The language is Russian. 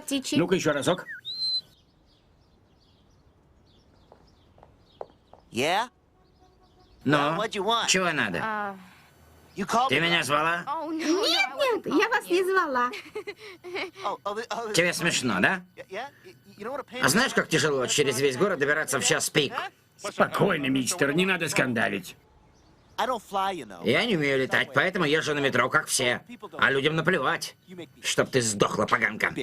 птичий. Ну-ка еще разок. Ну, чего надо? А, Ты меня звала? Нет, я вас не звала. Тебе смешно, да? А знаешь, как тяжело через весь город добираться в час пик? Спокойно, мистер, не надо скандалить. Я не умею летать, поэтому езжу на метро, как все. А людям наплевать. Чтоб ты сдохла, поганка.